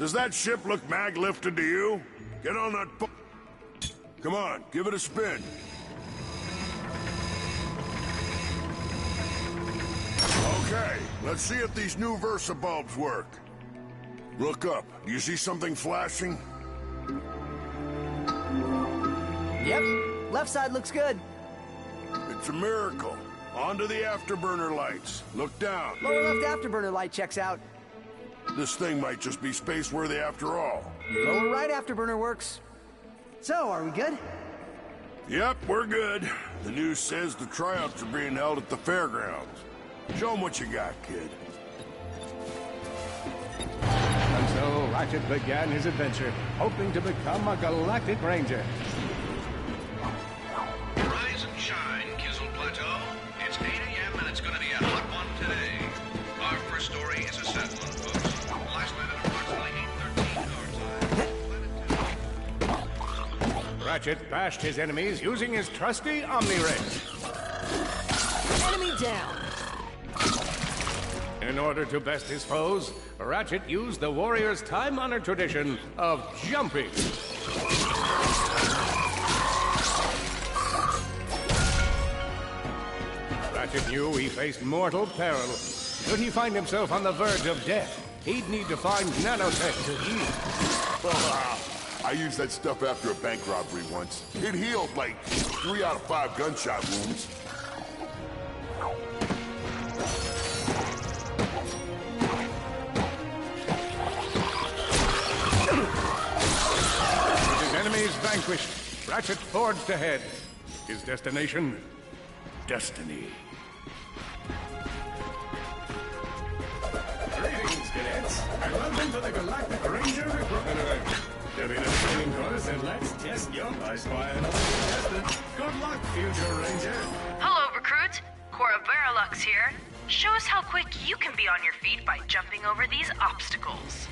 Does that ship look mag-lifted to you? Get on that Come on, give it a spin. Okay, let's see if these new Versa bulbs work. Look up. Do you see something flashing? Yep, left side looks good. It's a miracle. Onto the afterburner lights. Look down. Lower left afterburner light checks out. This thing might just be space-worthy after all. Lower right afterburner works. So, are we good? Yep, we're good. The news says the tryouts are being held at the fairgrounds. Show 'em what you got, kid. And so Ratchet began his adventure, hoping to become a Galactic Ranger. Rise and shine, Kizzle Plateau. It's 8 a.m. and it's going to be a hot one today. Our first story is a sad one, folks. Last night at approximately 8:13 our time. Ratchet bashed his enemies using his trusty Omni-Ray. Enemy down. In order to best his foes, Ratchet used the warrior's time-honored tradition of jumping. Ratchet knew he faced mortal peril. Should he find himself on the verge of death, he'd need to find nanotech to heal. I used that stuff after a bank robbery once. It healed like 3 out of 5 gunshot wounds. With his enemies vanquished, Ratchet forged ahead. His destination, destiny. Greetings, cadets, and welcome to the Galactic Ranger Recruitment Event. There'll be no training course, and let's test your eyes by another contestant. Good luck, future Ranger. Hello, recruit. Cora Veralux here. Show us how quick you can be on your feet by jumping over these obstacles.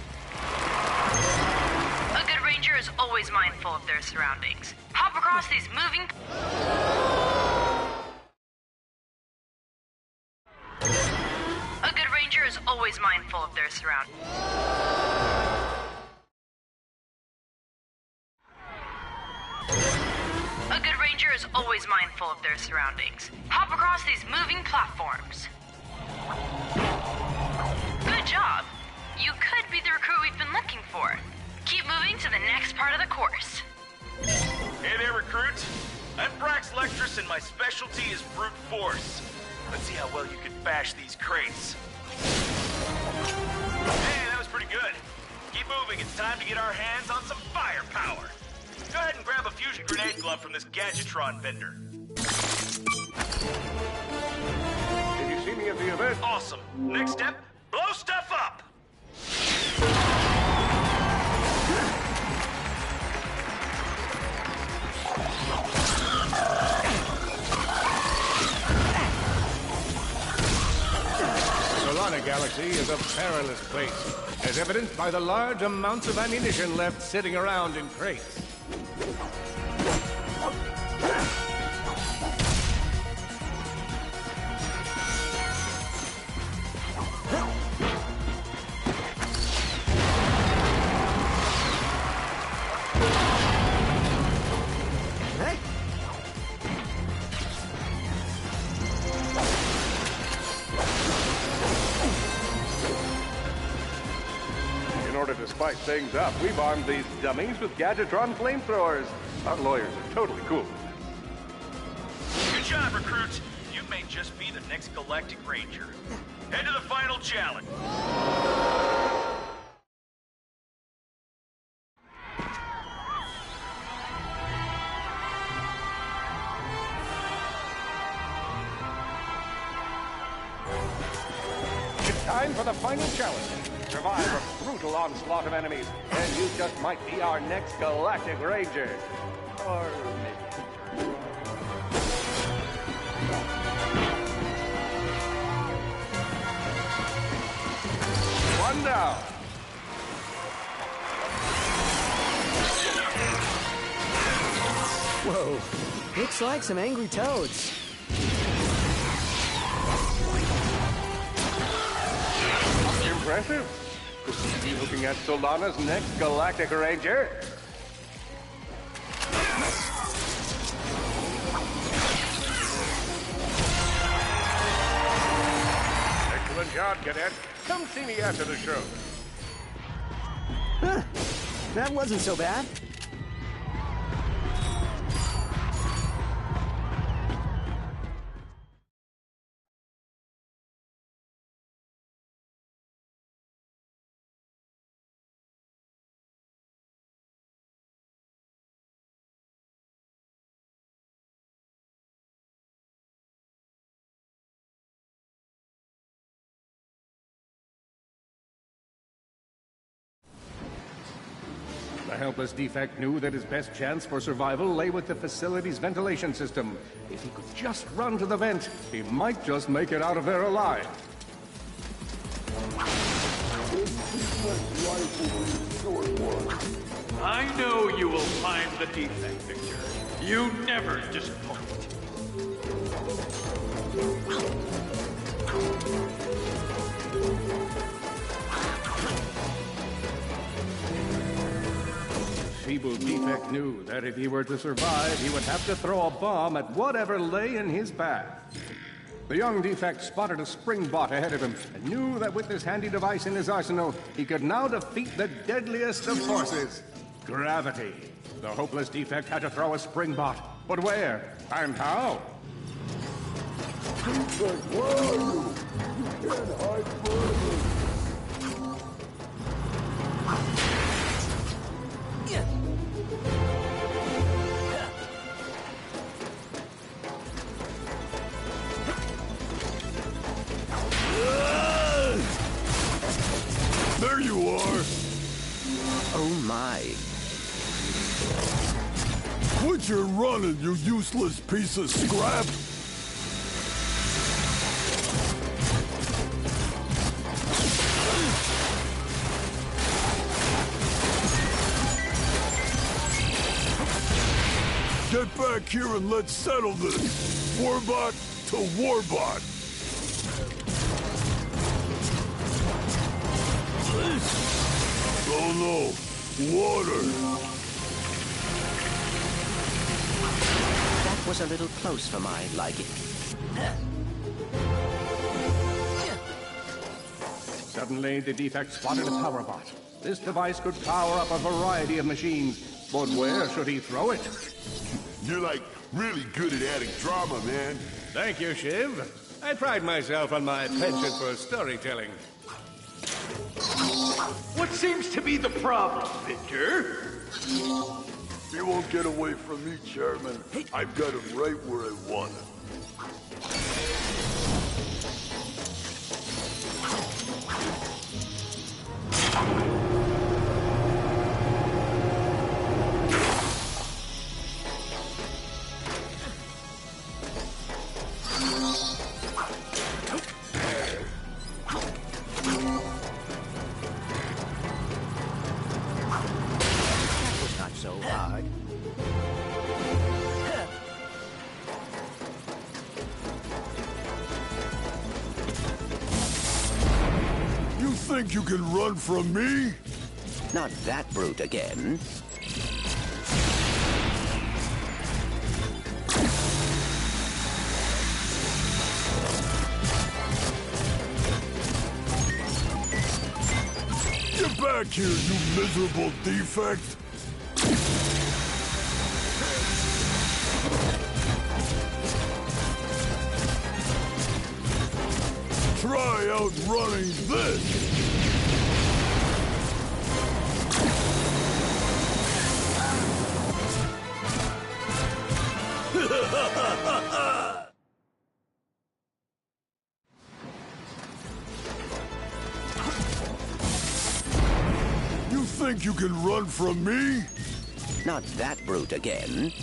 A good ranger is always mindful of their surroundings. Hop across these moving... A good ranger is always mindful of their surroundings. A good ranger is always mindful of their surroundings. Hop across these moving platforms. Good job. You could be the recruit we've been looking for. Keep moving to the next part of the course. Hey there, recruits. I'm Brax Lectress, and my specialty is brute force. Let's see how well you can bash these crates. Hey, that was pretty good. Keep moving. It's time to get our hands on some firepower. Go ahead and grab a fusion grenade glove from this Gadgetron vendor. Did you see me at the event? Awesome. Next step, blow stuff up! The Solana Galaxy is a perilous place, as evidenced by the large amounts of ammunition left sitting around in crates. In order to spice things up, we've armed these dummies with Gadgetron flamethrowers. Our lawyers are totally cool with this. Good job, recruits. You may just be the next Galactic Ranger. Head to the final challenge. It's time for the final challenge. Survive a brutal onslaught of enemies, and you just might be our next Galactic Ranger. Or maybe... One down. Whoa, looks like some angry toads. Impressive. Be looking at Solana's next Galactic Ranger. Excellent job, Cadet. Come see me after the show. Huh. That wasn't so bad. The helpless defect knew that his best chance for survival lay with the facility's ventilation system. If he could just run to the vent, he might just make it out of there alive. I know you will find the defect, Victor. You never disappoint. Feeble defect knew that if he were to survive, he would have to throw a bomb at whatever lay in his path. The young defect spotted a spring bot ahead of him and knew that with this handy device in his arsenal, he could now defeat the deadliest of forces, gravity. The hopeless defect had to throw a spring bot, but where and how? Defect, where are you? You can't hide forever. There you are! Oh my. Quit your running, you useless piece of scrap! Get back here and let's settle this! Warbot to Warbot! Oh no! Water! That was a little close for my liking. Suddenly, the defect spotted a power bot. This device could power up a variety of machines, but where should he throw it? You're like really good at adding drama, man. Thank you, Shiv. I pride myself on my penchant for storytelling. What seems to be the problem, Victor? You won't get away from me, Chairman. I've got him right where I want him. Not so hard. You think you can run from me? Not that brute again. Get back here, you miserable defect! Try outrunning this! You think you can run from me? Not that brute again.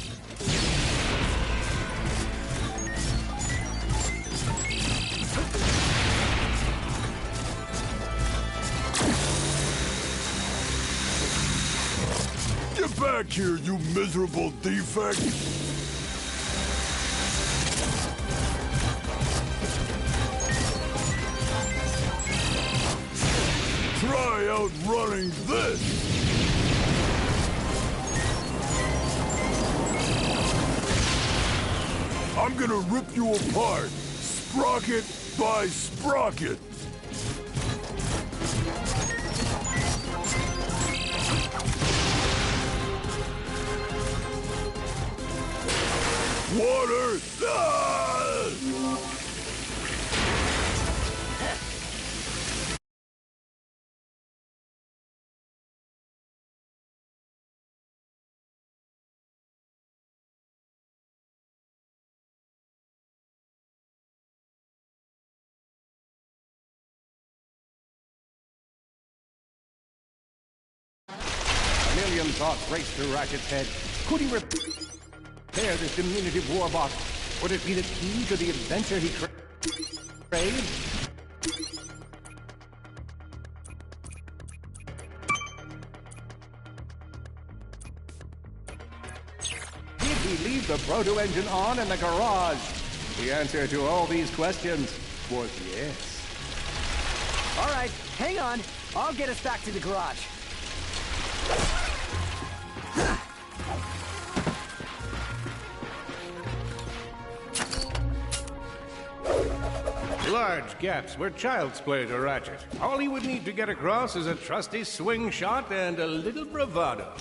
Get back here, you miserable defect! Try try outrunning this! I'm gonna rip you apart, sprocket by sprocket! Water! Ah! A million thoughts raced through Ratchet's head. Could he repair this diminutive warbot? Would it be the key to the adventure he craved? Did he leave the proto-engine on in the garage? The answer to all these questions was yes. All right, hang on. I'll get us back to the garage. Large gaps were child's play to Ratchet. All he would need to get across is a trusty swing shot and a little bravado.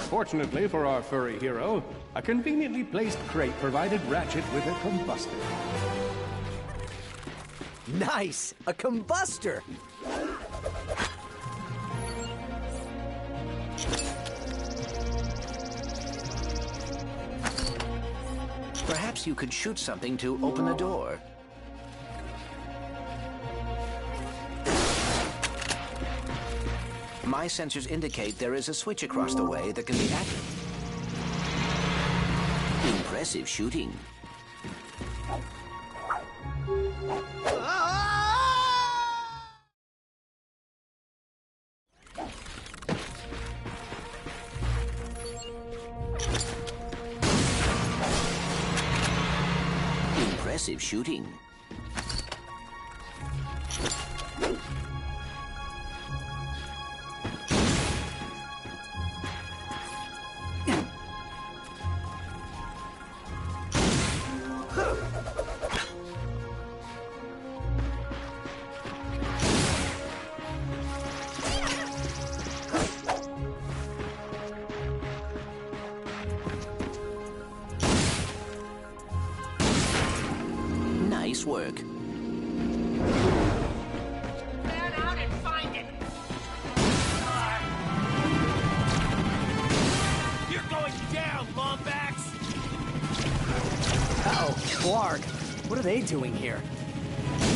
Fortunately for our furry hero, a conveniently placed crate provided Ratchet with a combustor. Nice! A combustor! Perhaps you could shoot something to open the door. My sensors indicate there is a switch across the way that can be activated. Impressive shooting. Impressive shooting. Nice work. Man out and find it. You're going down, Lombax! Uh-oh, Blarg. What are they doing here?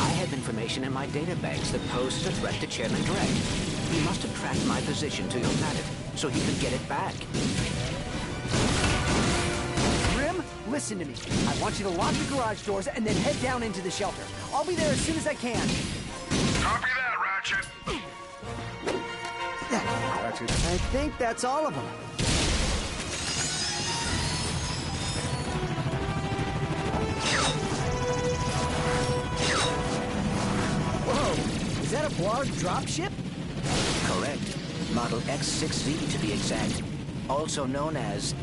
I have information in my databanks that poses a threat to Chairman Dredd. He must have tracked my position to your planet, so he could get it back. Grim, listen to me. I want you to lock the garage doors and then head down into the shelter. I'll be there as soon as I can. Copy that, Ratchet. Ratchet. I think that's all of them. Whoa, is that a Blarg dropship? Correct. Model X6Z to be exact. Also known as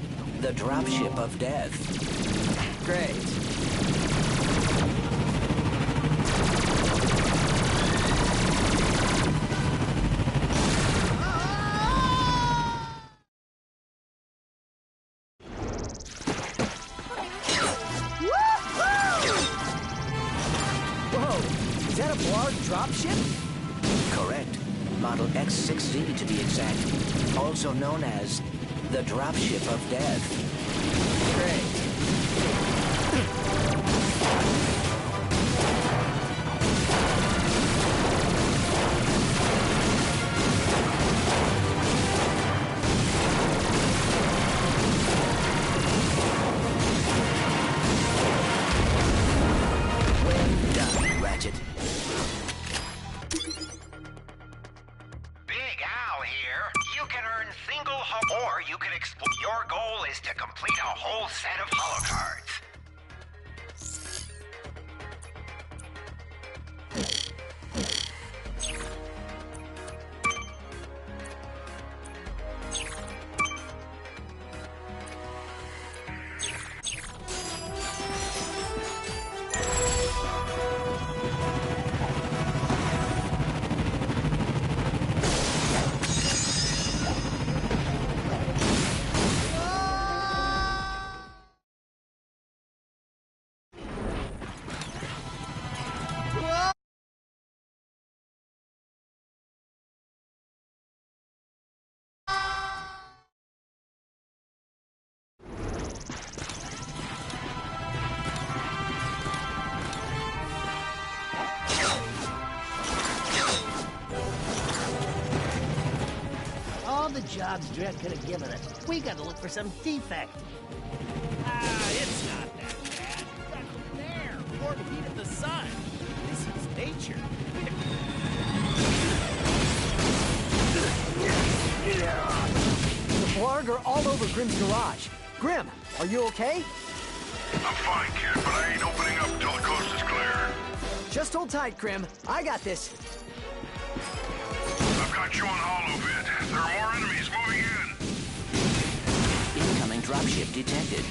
the Dropship of Death. Great. Whoa! Is that a Blarg dropship? Correct. Model X6Z to be exact. Also known as the dropship of death. Great. Your goal is to complete a whole set of holocards. All the jobs Dredd could have given us. We gotta look for some defect. It's not that bad. But from there, warm heat of the sun. This is nature. The Blarg are all over Grim's garage. Grim, are you okay? I'm fine, kid, but I ain't opening up until the coast is clear. Just hold tight, Grim. I got this. I've got you on holo vid. There are more enemies moving in. Incoming dropship detected.